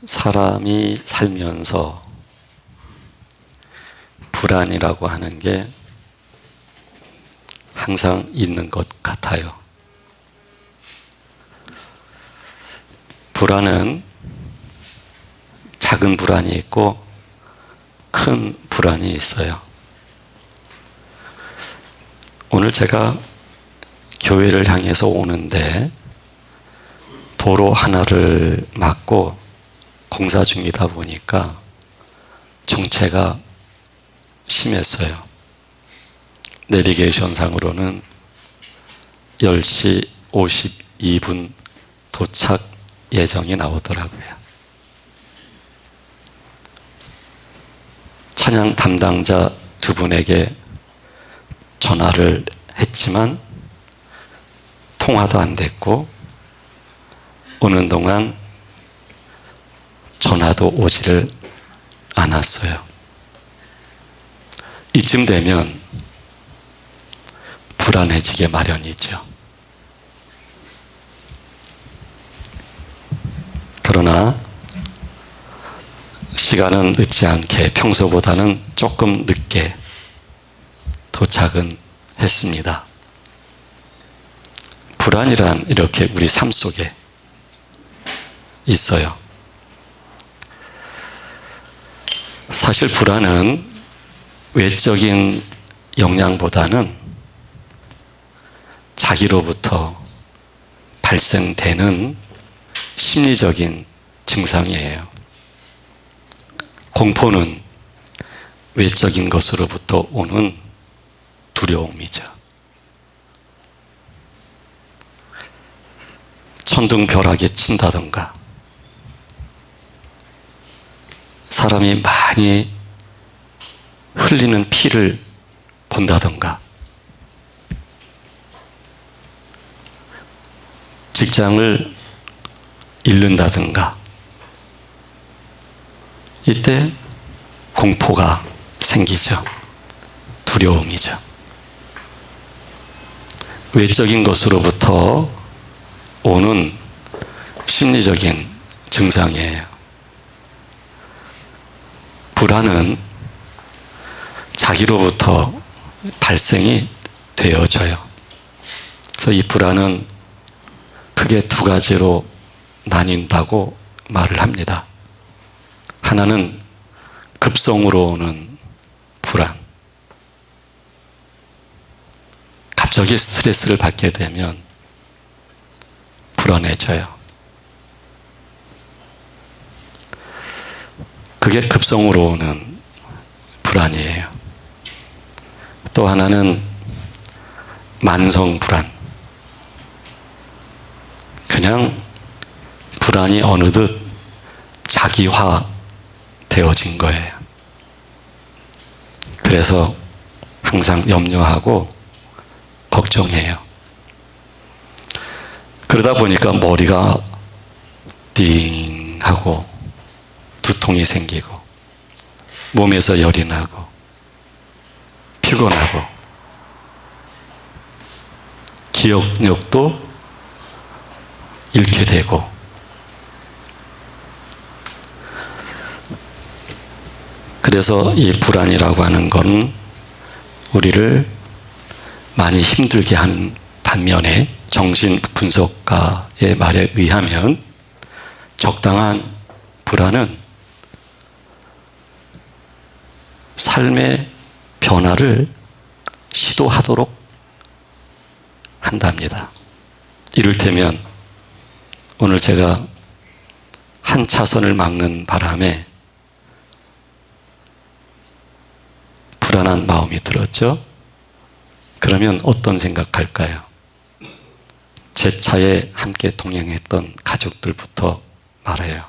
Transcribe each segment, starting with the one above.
사람이 살면서 불안이라고 하는 게 항상 있는 것 같아요. 불안은 작은 불안이 있고 큰 불안이 있어요. 오늘 제가 교회를 향해서 오는데 도로 하나를 막고 공사 중이다 보니까 정체가 심했어요. 내비게이션 상으로는 10시 52분 도착 예정이 나오더라고요. 찬양 담당자 두 분에게 전화를 했지만 통화도 안 됐고 오는 동안 전화도 오지를 않았어요. 이쯤 되면 불안해지게 마련이죠. 그러나 시간은 늦지 않게 평소보다는 조금 늦게 도착은 했습니다. 불안이란 이렇게 우리 삶 속에 있어요. 사실 불안은 외적인 영향보다는 자기로부터 발생되는 심리적인 증상이에요. 공포는 외적인 것으로부터 오는 두려움이죠. 천둥벼락이 친다던가 사람이 많이 흘리는 피를 본다던가 직장을 잃는다든가 이때 공포가 생기죠. 두려움이죠. 외적인 것으로부터 오는 심리적인 증상이에요. 불안은 자기로부터 발생이 되어져요. 그래서 이 불안은 크게 두 가지로 나뉜다고 말을 합니다. 하나는 급성으로 오는 불안. 갑자기 스트레스를 받게 되면 불안해져요. 그게 급성으로 오는 불안이에요. 또 하나는 만성 불안. 그냥 불안이 어느덧 자기화 되어진 거예요. 그래서 항상 염려하고 걱정해요. 그러다 보니까 머리가 띵 하고 두통이 생기고 몸에서 열이 나고 피곤하고 기억력도 잃게 되고 그래서 이 불안이라고 하는 건 우리를 많이 힘들게 하는 반면에 정신분석가의 말에 의하면 적당한 불안은 삶의 변화를 시도하도록 한답니다. 이를테면 오늘 제가 한 차선을 막는 바람에 불안한 마음이 들었죠? 그러면 어떤 생각할까요? 제 차에 함께 동행했던 가족들부터 말해요.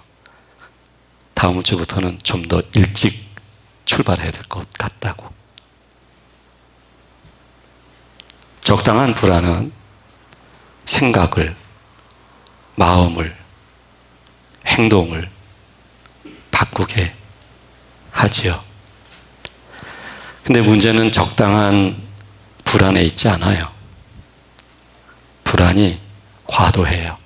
다음 주부터는 좀 더 일찍 출발해야 될 것 같다고. 적당한 불안은 생각을, 마음을, 행동을 바꾸게 하지요. 근데 문제는 적당한 불안에 있지 않아요. 불안이 과도해요.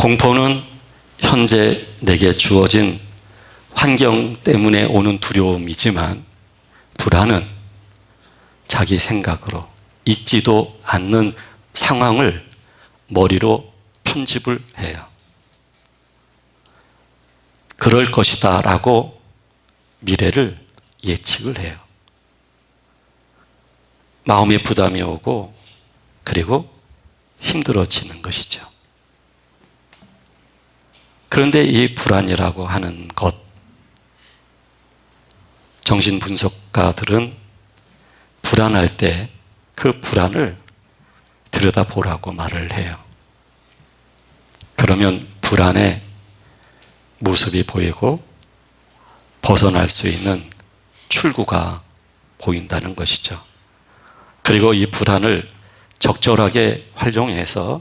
공포는 현재 내게 주어진 환경 때문에 오는 두려움이지만, 불안은 자기 생각으로 있지도 않는 상황을 머리로 편집을 해요. 그럴 것이다 라고 미래를 예측을 해요. 마음에 부담이 오고, 그리고 힘들어지는 것이죠. 그런데 이 불안이라고 하는 것, 정신분석가들은 불안할 때 그 불안을 들여다보라고 말을 해요. 그러면 불안의 모습이 보이고 벗어날 수 있는 출구가 보인다는 것이죠. 그리고 이 불안을 적절하게 활용해서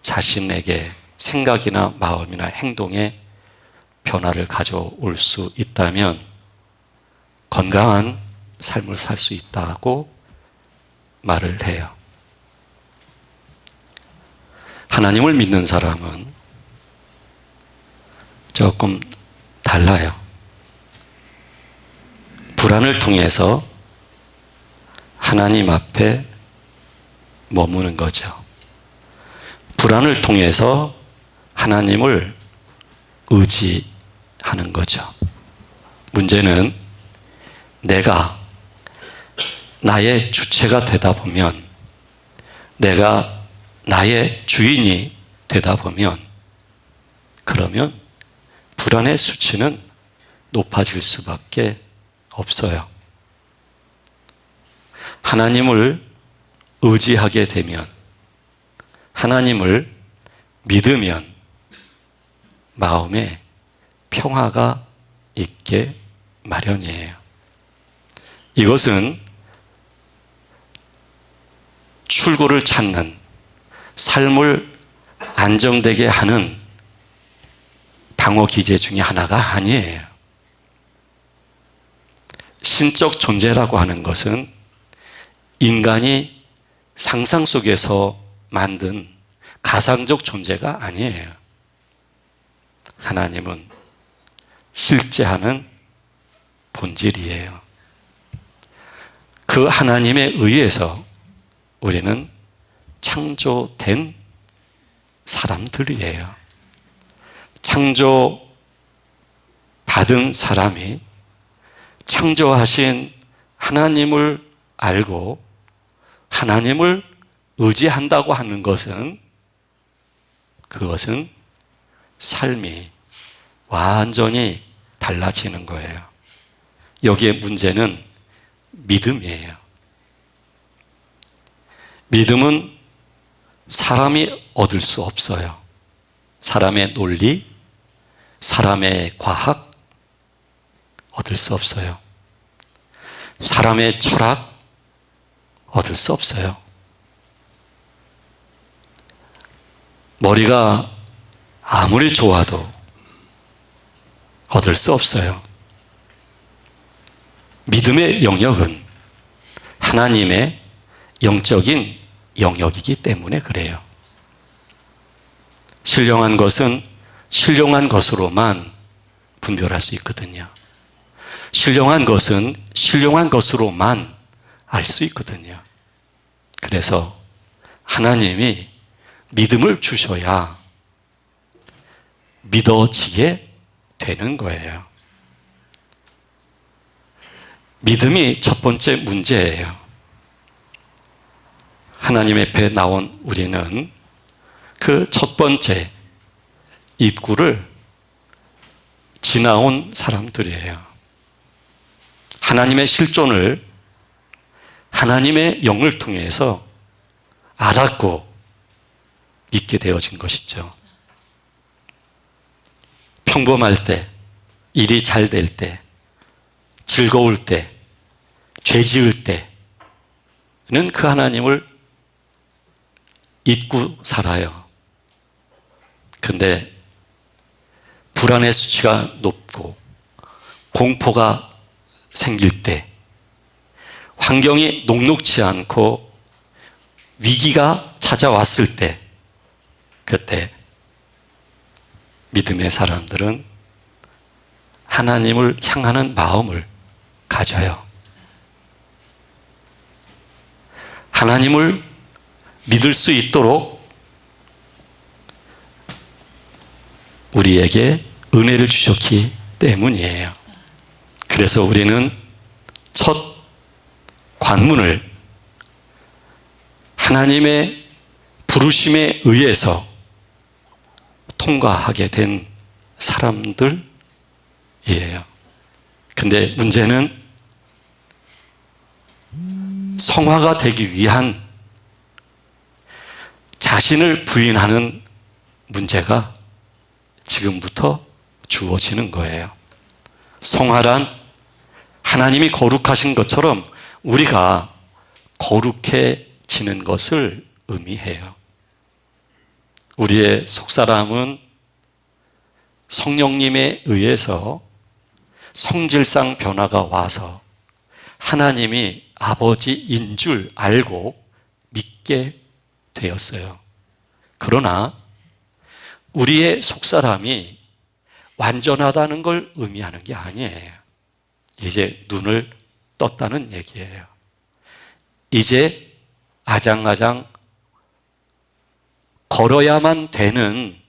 자신에게 생각이나 마음이나 행동에 변화를 가져올 수 있다면 건강한 삶을 살 수 있다고 말을 해요. 하나님을 믿는 사람은 조금 달라요. 불안을 통해서 하나님 앞에 머무는 거죠. 불안을 통해서 하나님을 의지하는 거죠. 문제는 내가 나의 주체가 되다 보면, 내가 나의 주인이 되다 보면, 그러면 불안의 수치는 높아질 수밖에 없어요. 하나님을 의지하게 되면, 하나님을 믿으면 마음에 평화가 있게 마련이에요. 이것은 출구를 찾는, 삶을 안정되게 하는 방어 기제 중에 하나가 아니에요. 신적 존재라고 하는 것은 인간이 상상 속에서 만든 가상적 존재가 아니에요. 하나님은 실제하는 본질이에요. 그 하나님에 의해서 우리는 창조된 사람들이에요. 창조받은 사람이 창조하신 하나님을 알고 하나님을 의지한다고 하는 것은, 그것은 삶이 완전히 달라지는 거예요. 여기에 문제는 믿음이에요. 믿음은 사람이 얻을 수 없어요. 사람의 논리, 사람의 과학 얻을 수 없어요. 사람의 철학 얻을 수 없어요. 머리가 아무리 좋아도 얻을 수 없어요. 믿음의 영역은 하나님의 영적인 영역이기 때문에 그래요. 신령한 것은 신령한 것으로만 분별할 수 있거든요. 신령한 것은 신령한 것으로만 알 수 있거든요. 그래서 하나님이 믿음을 주셔야 믿어지게 되는 거예요. 믿음이 첫 번째 문제예요. 하나님 앞에 나온 우리는 그 첫 번째 입구를 지나온 사람들이에요. 하나님의 실존을 하나님의 영을 통해서 알았고 믿게 되어진 것이죠. 평범할 때, 일이 잘 될 때, 즐거울 때, 죄 지을 때는 그 하나님을 잊고 살아요. 근데 불안의 수치가 높고 공포가 생길 때, 환경이 녹록지 않고 위기가 찾아왔을 때, 그때 믿음의 사람들은 하나님을 향하는 마음을 가져요. 하나님을 믿을 수 있도록 우리에게 은혜를 주셨기 때문이에요. 그래서 우리는 첫 관문을 하나님의 부르심에 의해서 통과하게 된 사람들이에요. 근데 문제는 성화가 되기 위한 자신을 부인하는 문제가 지금부터 주어지는 거예요. 성화란 하나님이 거룩하신 것처럼 우리가 거룩해지는 것을 의미해요. 우리의 속사람은 성령님에 의해서 성질상 변화가 와서 하나님이 아버지인 줄 알고 믿게 되었어요. 그러나 우리의 속사람이 완전하다는 걸 의미하는 게 아니에요. 이제 눈을 떴다는 얘기예요. 이제 아장아장 걸어야만 되는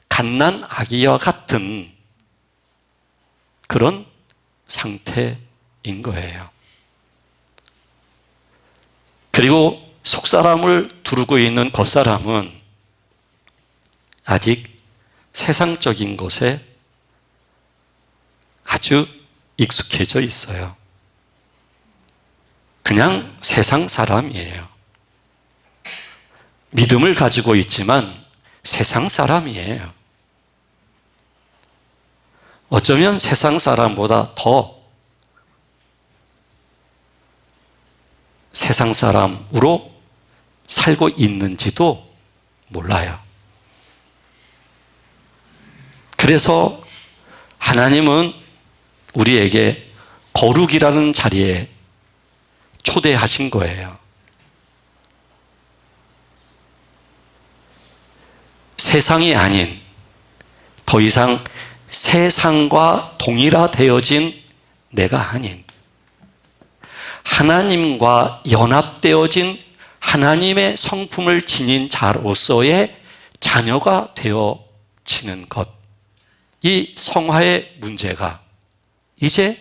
갓난 아기와 같은 그런 상태인 거예요. 그리고 속사람을 두르고 있는 겉사람은 아직 세상적인 것에 아주 익숙해져 있어요. 그냥 세상 사람이에요. 믿음을 가지고 있지만 세상 사람이에요. 어쩌면 세상 사람보다 더 세상 사람으로 살고 있는지도 몰라요. 그래서 하나님은 우리에게 거룩이라는 자리에 초대하신 거예요. 세상이 아닌 더 이상 세상과 동일화되어진 내가 아닌 하나님과 연합되어진 하나님의 성품을 지닌 자로서의 자녀가 되어지는 것. 이 성화의 문제가 이제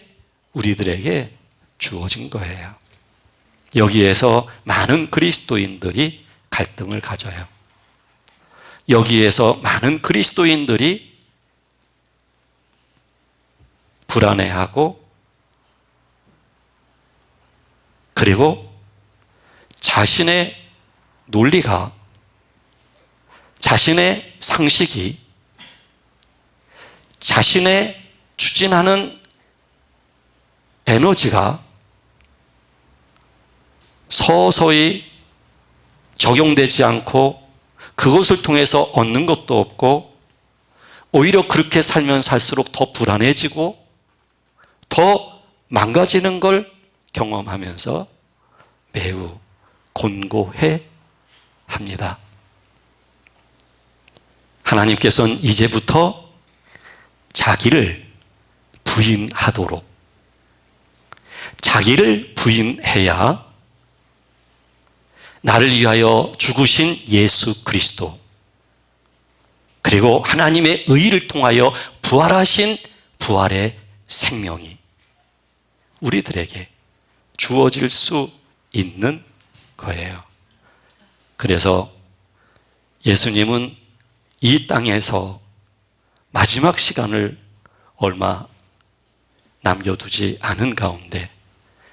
우리들에게 주어진 거예요. 여기에서 많은 그리스도인들이 갈등을 가져요. 여기에서 많은 그리스도인들이 불안해하고 그리고 자신의 논리가 자신의 상식이 자신의 추진하는 에너지가 서서히 적용되지 않고 그것을 통해서 얻는 것도 없고 오히려 그렇게 살면 살수록 더 불안해지고 더 망가지는 걸 경험하면서 매우 곤고해 합니다. 하나님께서는 이제부터 자기를 부인하도록 자기를 부인해야 나를 위하여 죽으신 예수 그리스도 그리고 하나님의 의를 통하여 부활하신 부활의 생명이 우리들에게 주어질 수 있는 거예요. 그래서 예수님은 이 땅에서 마지막 시간을 얼마 남겨두지 않은 가운데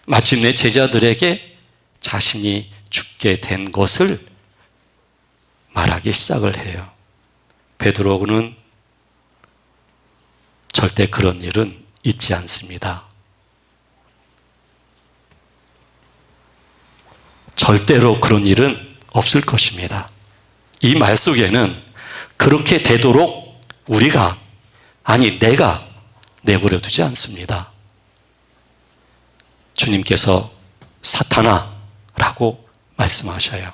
마침내 제자들에게 자신이 죽게 된 것을 말하기 시작을 해요. 베드로는 절대 그런 일은 있지 않습니다. 절대로 그런 일은 없을 것입니다. 이 말 속에는 그렇게 되도록 우리가 아니 내가 내버려 두지 않습니다. 주님께서 사탄아라고 말씀하셔요.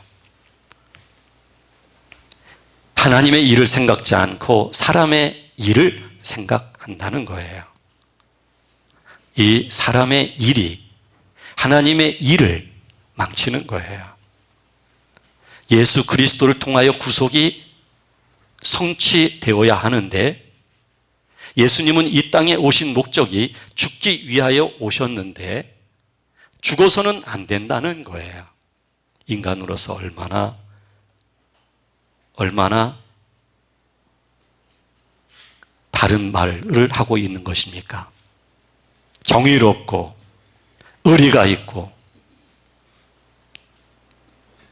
하나님의 일을 생각지 않고 사람의 일을 생각한다는 거예요. 이 사람의 일이 하나님의 일을 망치는 거예요. 예수 그리스도를 통하여 구속이 성취되어야 하는데 예수님은 이 땅에 오신 목적이 죽기 위하여 오셨는데 죽어서는 안 된다는 거예요. 인간으로서 얼마나 바른 말을 하고 있는 것입니까? 정의롭고 의리가 있고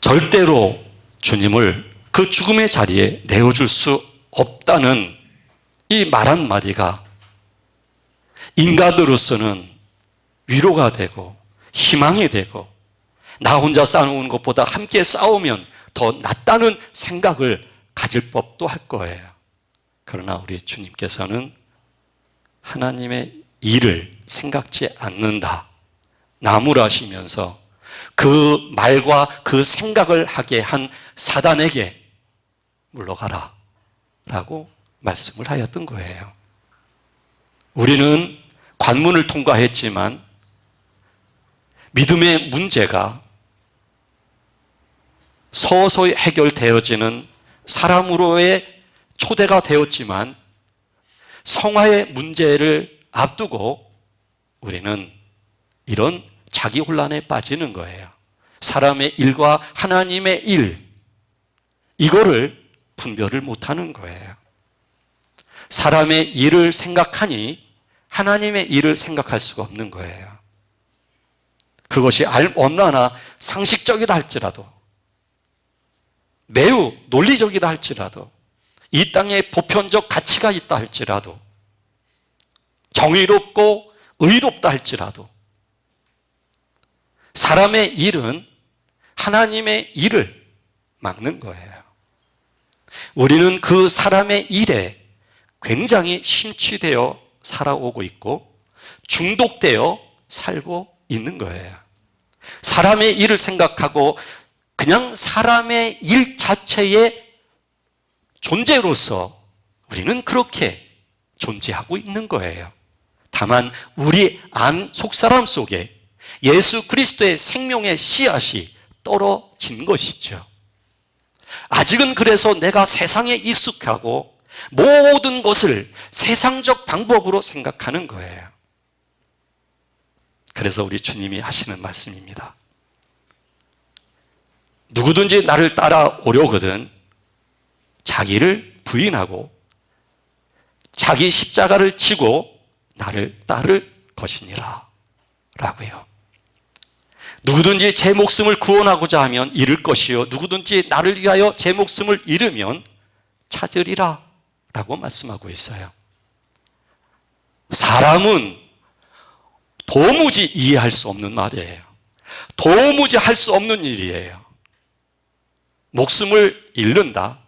절대로 주님을 그 죽음의 자리에 내어줄 수 없다는 이 말 한마디가 인간으로서는 위로가 되고 희망이 되고 나 혼자 싸우는 것보다 함께 싸우면 더 낫다는 생각을 가질 법도 할 거예요. 그러나 우리 주님께서는 하나님의 일을 생각지 않는다, 나무라시면서 그 말과 그 생각을 하게 한 사단에게 물러가라 라고 말씀을 하였던 거예요. 우리는 관문을 통과했지만 믿음의 문제가 서서히 해결되어지는 사람으로의 초대가 되었지만 성화의 문제를 앞두고 우리는 이런 자기 혼란에 빠지는 거예요. 사람의 일과 하나님의 일, 이거를 분별을 못하는 거예요. 사람의 일을 생각하니 하나님의 일을 생각할 수가 없는 거예요. 그것이 얼마나 상식적이다 할지라도, 매우 논리적이다 할지라도, 이 땅에 보편적 가치가 있다 할지라도, 정의롭고 의롭다 할지라도 사람의 일은 하나님의 일을 막는 거예요. 우리는 그 사람의 일에 굉장히 심취되어 살아오고 있고 중독되어 살고 있는 거예요. 사람의 일을 생각하고 그냥 사람의 일 자체의 존재로서 우리는 그렇게 존재하고 있는 거예요. 다만 우리 안 속사람 속에 예수 그리스도의 생명의 씨앗이 떨어진 것이죠. 아직은 그래서 내가 세상에 익숙하고 모든 것을 세상적 방법으로 생각하는 거예요. 그래서 우리 주님이 하시는 말씀입니다. 누구든지 나를 따라오려거든 자기를 부인하고 자기 십자가를 지고 나를 따를 것이니라 라고요. 누구든지 제 목숨을 구원하고자 하면 잃을 것이요 누구든지 나를 위하여 제 목숨을 잃으면 찾으리라 라고 말씀하고 있어요. 사람은 도무지 이해할 수 없는 말이에요. 도무지 할 수 없는 일이에요. 목숨을 잃는다.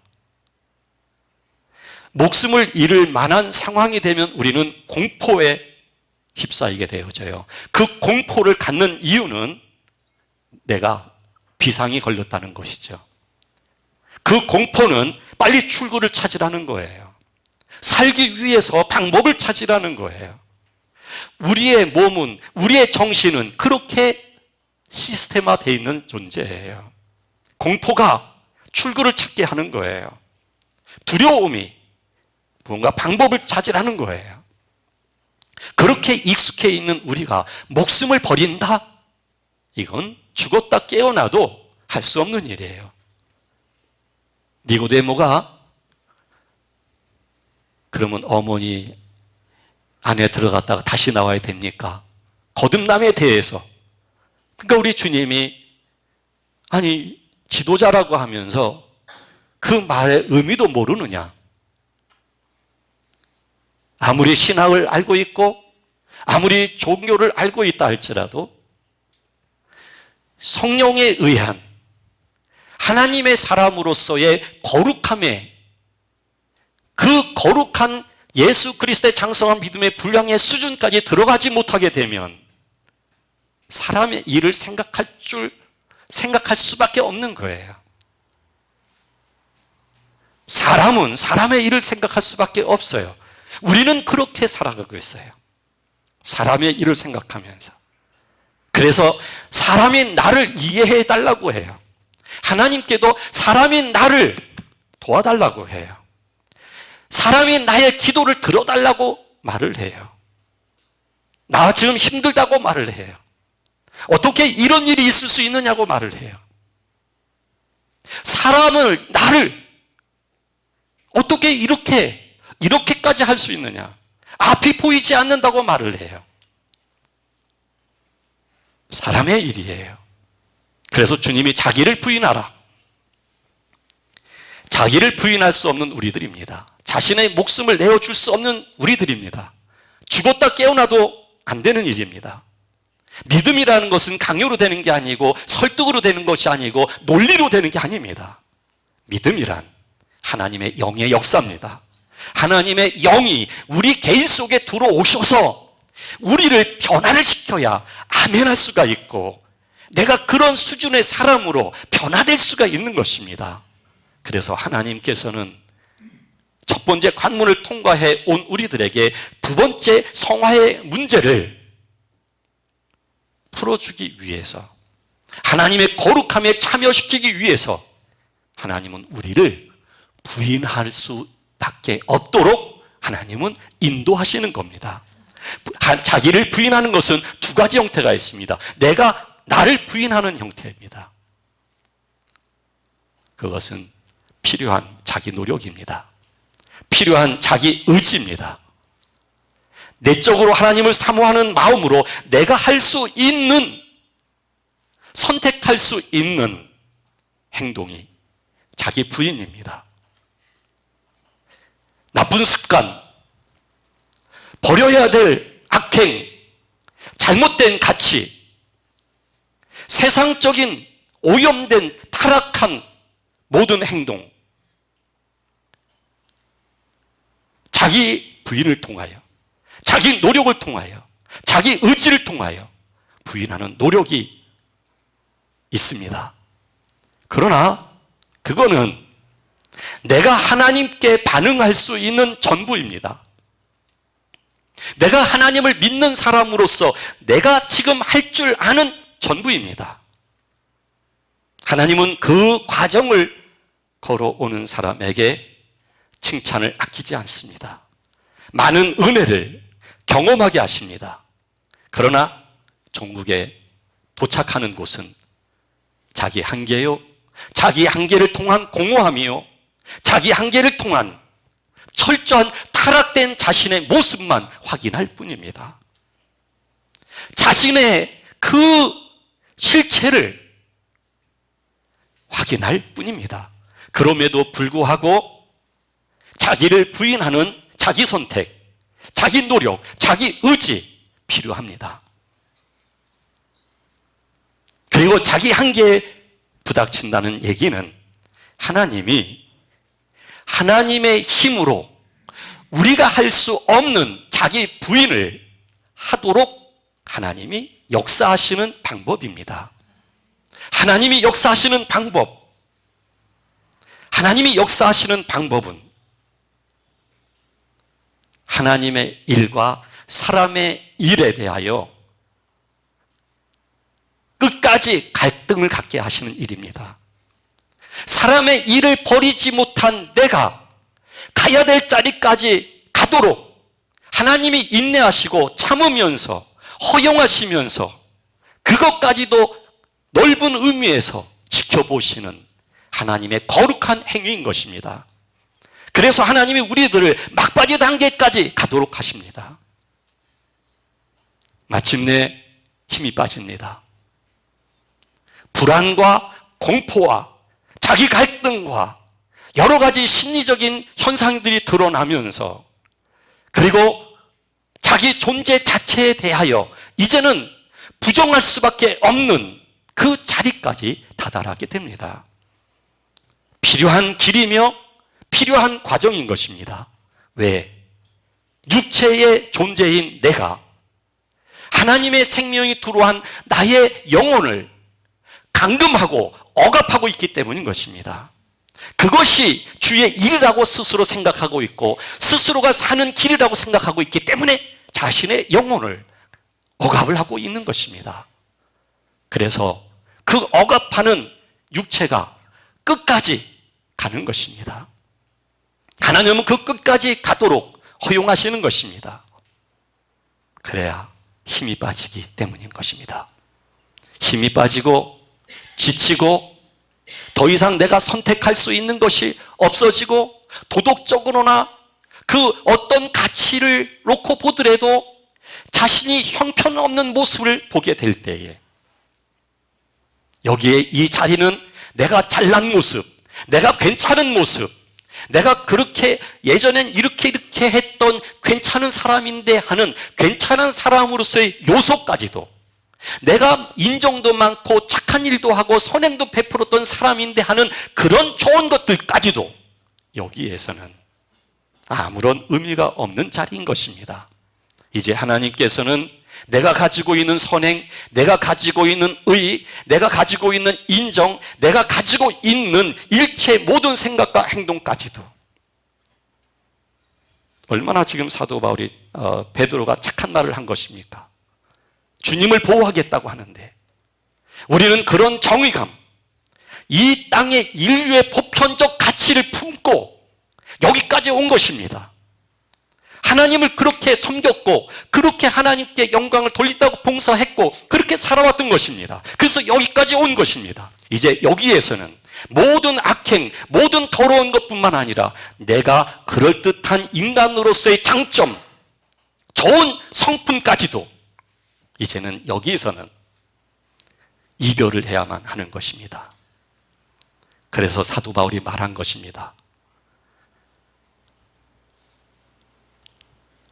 목숨을 잃을 만한 상황이 되면 우리는 공포에 휩싸이게 되어져요. 그 공포를 갖는 이유는 내가 비상이 걸렸다는 것이죠. 그 공포는 빨리 출구를 찾으라는 거예요. 살기 위해서 방법을 찾으라는 거예요. 우리의 몸은, 우리의 정신은 그렇게 시스템화되어 있는 존재예요. 공포가 출구를 찾게 하는 거예요. 두려움이 무언가 방법을 찾으라는 거예요. 그렇게 익숙해 있는 우리가 목숨을 버린다? 이건 죽었다 깨어나도 할 수 없는 일이에요. 니고데모가 그러면 어머니 안에 들어갔다가 다시 나와야 됩니까? 거듭남에 대해서. 그러니까 우리 주님이 아니 지도자라고 하면서 그 말의 의미도 모르느냐? 아무리 신학을 알고 있고 아무리 종교를 알고 있다 할지라도 성령에 의한 하나님의 사람으로서의 거룩함에 그 거룩한 예수 그리스도의 장성한 믿음의 분량의 수준까지 들어가지 못하게 되면 사람의 일을 생각할 수밖에 없는 거예요. 사람은 사람의 일을 생각할 수밖에 없어요. 우리는 그렇게 살아가고 있어요. 사람의 일을 생각하면서. 그래서 사람이 나를 이해해 달라고 해요. 하나님께도 사람이 나를 도와달라고 해요. 사람이 나의 기도를 들어달라고 말을 해요. 나 지금 힘들다고 말을 해요. 어떻게 이런 일이 있을 수 있느냐고 말을 해요. 사람을, 나를 어떻게 이렇게까지 할 수 있느냐. 앞이 보이지 않는다고 말을 해요. 사람의 일이에요. 그래서 주님이 자기를 부인하라. 자기를 부인할 수 없는 우리들입니다. 자신의 목숨을 내어줄 수 없는 우리들입니다. 죽었다 깨어나도 안 되는 일입니다. 믿음이라는 것은 강요로 되는 게 아니고 설득으로 되는 것이 아니고 논리로 되는 게 아닙니다. 믿음이란 하나님의 영의 역사입니다. 하나님의 영이 우리 개인 속에 들어오셔서 우리를 변화를 시켜야 아멘할 수가 있고 내가 그런 수준의 사람으로 변화될 수가 있는 것입니다. 그래서 하나님께서는 첫 번째 관문을 통과해 온 우리들에게 두 번째 성화의 문제를 풀어주기 위해서, 하나님의 거룩함에 참여시키기 위해서 하나님은 우리를 부인할 수밖에 없도록 하나님은 인도하시는 겁니다. 자기를 부인하는 것은 두 가지 형태가 있습니다. 내가 나를 부인하는 형태입니다. 그것은 필요한 자기 노력입니다. 필요한 자기 의지입니다. 내적으로 하나님을 사모하는 마음으로 내가 할 수 있는, 선택할 수 있는 행동이 자기 부인입니다. 나쁜 습관, 버려야 될 악행, 잘못된 가치, 세상적인 오염된 타락한 모든 행동, 자기 부인을 통하여, 자기 노력을 통하여, 자기 의지를 통하여 부인하는 노력이 있습니다. 그러나 그거는 내가 하나님께 반응할 수 있는 전부입니다. 내가 하나님을 믿는 사람으로서 내가 지금 할 줄 아는 전부입니다. 하나님은 그 과정을 걸어오는 사람에게 칭찬을 아끼지 않습니다. 많은 은혜를 경험하게 하십니다. 그러나 종국에 도착하는 곳은 자기 한계요, 자기 한계를 통한 공허함이요, 자기 한계를 통한 철저한 타락된 자신의 모습만 확인할 뿐입니다. 자신의 그 실체를 확인할 뿐입니다. 그럼에도 불구하고 자기를 부인하는 자기 선택, 자기 노력, 자기 의지 필요합니다. 그리고 자기 한계에 부닥친다는 얘기는 하나님이 하나님의 힘으로 우리가 할 수 없는 자기 부인을 하도록 하나님이 역사하시는 방법입니다. 하나님이 역사하시는 방법, 하나님이 역사하시는 방법은 하나님의 일과 사람의 일에 대하여 끝까지 갈등을 갖게 하시는 일입니다. 사람의 일을 버리지 못한 내가 가야 될 자리까지 가도록 하나님이 인내하시고 참으면서 허용하시면서 그것까지도 넓은 의미에서 지켜보시는 하나님의 거룩한 행위인 것입니다. 그래서 하나님이 우리들을 막바지 단계까지 가도록 하십니다. 마침내 힘이 빠집니다. 불안과 공포와 자기 갈등과 여러 가지 심리적인 현상들이 드러나면서 그리고 자기 존재 자체에 대하여 이제는 부정할 수밖에 없는 그 자리까지 다다르게 됩니다. 필요한 길이며 필요한 과정인 것입니다. 왜? 육체의 존재인 내가 하나님의 생명이 들어온 나의 영혼을 감금하고 억압하고 있기 때문인 것입니다. 그것이 주의 일이라고 스스로 생각하고 있고 스스로가 사는 길이라고 생각하고 있기 때문에 자신의 영혼을 억압을 하고 있는 것입니다. 그래서 그 억압하는 육체가 끝까지 가는 것입니다. 하나님은 그 끝까지 가도록 허용하시는 것입니다. 그래야 힘이 빠지기 때문인 것입니다. 힘이 빠지고 지치고 더 이상 내가 선택할 수 있는 것이 없어지고 도덕적으로나 그 어떤 가치를 놓고 보더라도 자신이 형편없는 모습을 보게 될 때에 여기에 이 자리는 내가 잘난 모습, 내가 괜찮은 모습, 내가 그렇게 예전엔 이렇게 했던 괜찮은 사람인데 하는 괜찮은 사람으로서의 요소까지도 내가 인정도 많고 착한 일도 하고 선행도 베풀었던 사람인데 하는 그런 좋은 것들까지도 여기에서는 아무런 의미가 없는 자리인 것입니다. 이제 하나님께서는 내가 가지고 있는 선행, 내가 가지고 있는 의, 내가 가지고 있는 인정, 내가 가지고 있는 일체 모든 생각과 행동까지도 얼마나 지금 사도 바울이 베드로가 착한 말을 한 것입니까? 주님을 보호하겠다고 하는데 우리는 그런 정의감, 이 땅의 인류의 보편적 가치를 품고 여기까지 온 것입니다. 하나님을 그렇게 섬겼고 그렇게 하나님께 영광을 돌린다고 봉사했고 그렇게 살아왔던 것입니다. 그래서 여기까지 온 것입니다. 이제 여기에서는 모든 악행, 모든 더러운 것뿐만 아니라 내가 그럴듯한 인간으로서의 장점, 좋은 성품까지도 이제는 여기에서는 이별을 해야만 하는 것입니다. 그래서 사도 바울이 말한 것입니다.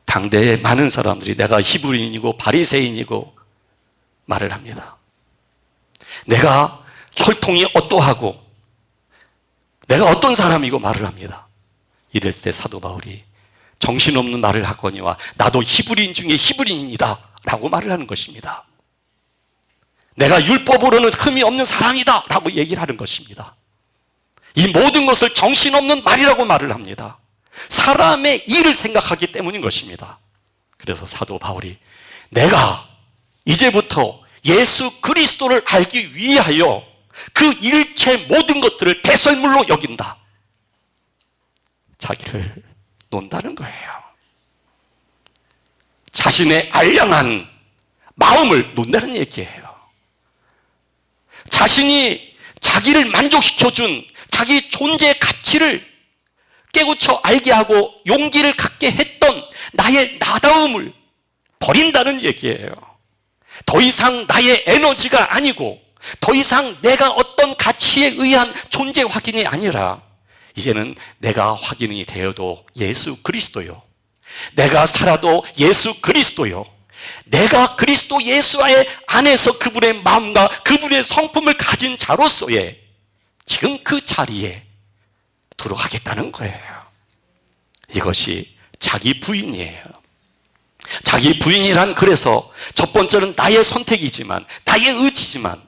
당대의 많은 사람들이 내가 히브리인이고 바리새인이고 말을 합니다. 내가 혈통이 어떠하고 내가 어떤 사람이고 말을 합니다. 이럴 때 사도 바울이 정신없는 말을 하거니와 나도 히브리인 중에 히브리인이다 라고 말을 하는 것입니다. 내가 율법으로는 흠이 없는 사람이다 라고 얘기를 하는 것입니다. 이 모든 것을 정신없는 말이라고 말을 합니다. 사람의 일을 생각하기 때문인 것입니다. 그래서 사도 바울이 내가 이제부터 예수 그리스도를 알기 위하여 그 일체 모든 것들을 배설물로 여긴다. 자기를 논다는 거예요. 자신의 알량한 마음을 논다는 얘기예요. 자신이 자기를 만족시켜준 자기 존재의 가치를 깨우쳐 알게 하고 용기를 갖게 했던 나의 나다움을 버린다는 얘기예요. 더 이상 나의 에너지가 아니고 더 이상 내가 어떤 가치에 의한 존재 확인이 아니라 이제는 내가 확인이 되어도 예수 그리스도요. 내가 살아도 예수 그리스도요. 내가 그리스도 예수 안에서 그분의 마음과 그분의 성품을 가진 자로서의 지금 그 자리에 들어가겠다는 거예요. 이것이 자기 부인이에요. 자기 부인이란 그래서 첫 번째는 나의 선택이지만 나의 의지지만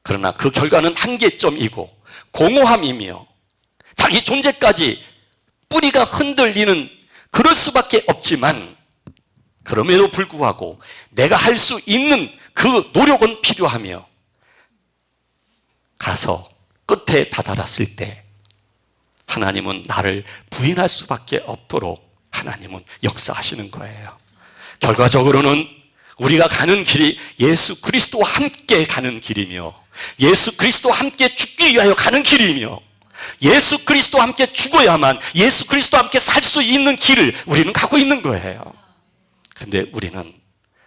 그러나 그 결과는 한계점이고 공허함이며 자기 존재까지 뿌리가 흔들리는 그럴 수밖에 없지만 그럼에도 불구하고 내가 할 수 있는 그 노력은 필요하며 가서 끝에 다다랐을 때 하나님은 나를 부인할 수밖에 없도록 하나님은 역사하시는 거예요. 결과적으로는 우리가 가는 길이 예수 그리스도와 함께 가는 길이며 예수 그리스도와 함께 죽기 위하여 가는 길이며 예수 그리스도와 함께 죽어야만 예수 그리스도와 함께 살 수 있는 길을 우리는 가고 있는 거예요. 근데 우리는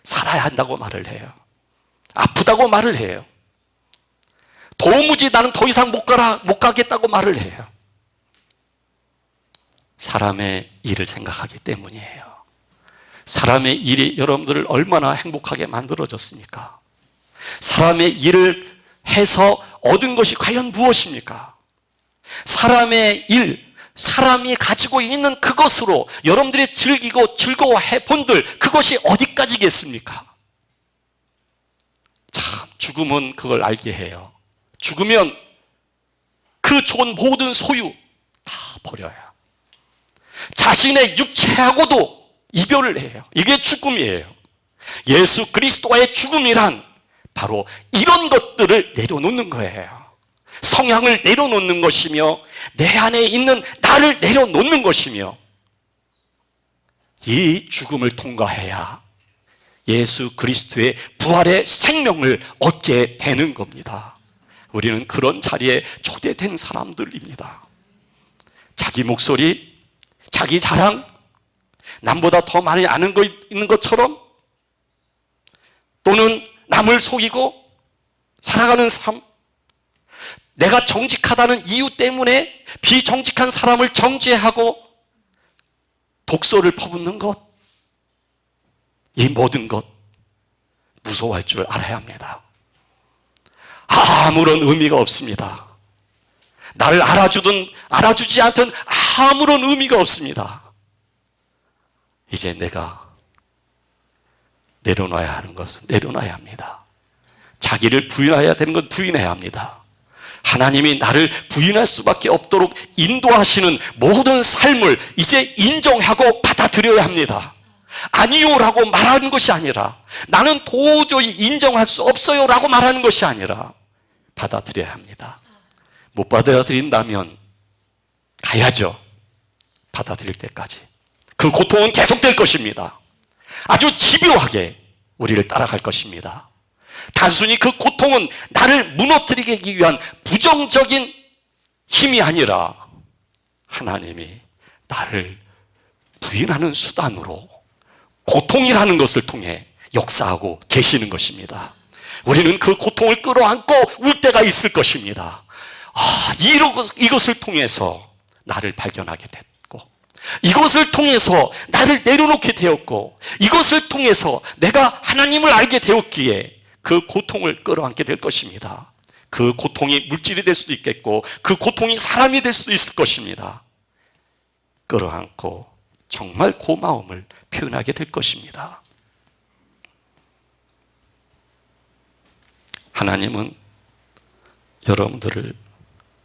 살아야 한다고 말을 해요. 아프다고 말을 해요. 도무지 나는 더 이상 못 가겠다고 말을 해요. 사람의 일을 생각하기 때문이에요. 사람의 일이 여러분들을 얼마나 행복하게 만들어졌습니까? 사람의 일을 해서 얻은 것이 과연 무엇입니까? 사람의 일, 사람이 가지고 있는 그것으로 여러분들이 즐기고 즐거워해 본들 그것이 어디까지겠습니까? 참 죽음은 그걸 알게 해요. 죽으면 그 좋은 모든 소유 다 버려요. 자신의 육체하고도 이별을 해요. 이게 죽음이에요. 예수 그리스도와의 죽음이란 바로 이런 것들을 내려놓는 거예요. 성향을 내려놓는 것이며 내 안에 있는 나를 내려놓는 것이며, 이 죽음을 통과해야 예수 그리스도의 부활의 생명을 얻게 되는 겁니다. 우리는 그런 자리에 초대된 사람들입니다. 자기 목소리, 자기 자랑, 남보다 더 많이 아는 거 있는 것처럼, 또는 남을 속이고 살아가는 삶, 내가 정직하다는 이유 때문에 비정직한 사람을 정죄하고 독소를 퍼붓는 것, 이 모든 것 무서워할 줄 알아야 합니다. 아무런 의미가 없습니다. 나를 알아주든 알아주지 않든 아무런 의미가 없습니다. 이제 내가 내려놔야 하는 것은 내려놔야 합니다. 자기를 부인해야 되는 건 부인해야 합니다. 하나님이 나를 부인할 수밖에 없도록 인도하시는 모든 삶을 이제 인정하고 받아들여야 합니다. 아니요 라고 말하는 것이 아니라, 나는 도저히 인정할 수 없어요 라고 말하는 것이 아니라 받아들여야 합니다. 못 받아들인다면 가야죠. 받아들일 때까지. 그 고통은 계속될 것입니다. 아주 집요하게 우리를 따라갈 것입니다. 단순히 그 고통은 나를 무너뜨리기 위한 부정적인 힘이 아니라 하나님이 나를 부인하는 수단으로 고통이라는 것을 통해 역사하고 계시는 것입니다. 우리는 그 고통을 끌어안고 울 때가 있을 것입니다. 이것을 통해서 나를 발견하게 됐고, 이것을 통해서 나를 내려놓게 되었고, 이것을 통해서 내가 하나님을 알게 되었기에 그 고통을 끌어안게 될 것입니다. 그 고통이 물질이 될 수도 있겠고, 그 고통이 사람이 될 수도 있을 것입니다. 끌어안고 정말 고마움을 표현하게 될 것입니다. 하나님은 여러분들을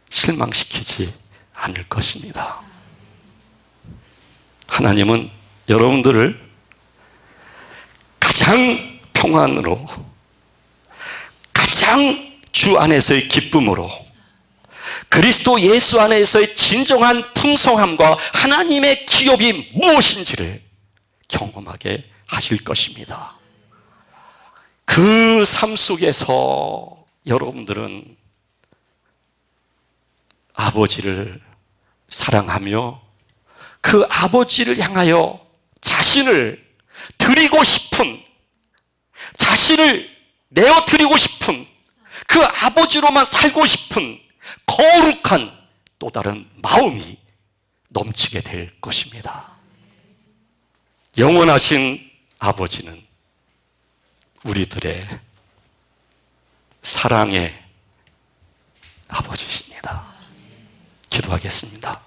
실망시키지 않을 것입니다. 하나님은 여러분들을 가장 평안으로, 가장 주 안에서의 기쁨으로, 그리스도 예수 안에서의 진정한 풍성함과 하나님의 기업이 무엇인지를 경험하게 하실 것입니다. 그 삶 속에서 여러분들은 아버지를 사랑하며 그 아버지를 향하여 자신을 드리고 싶은, 자신을 내어드리고 싶은, 그 아버지로만 살고 싶은 거룩한 또 다른 마음이 넘치게 될 것입니다. 영원하신 아버지는 우리들의 사랑의 아버지십니다. 기도하겠습니다.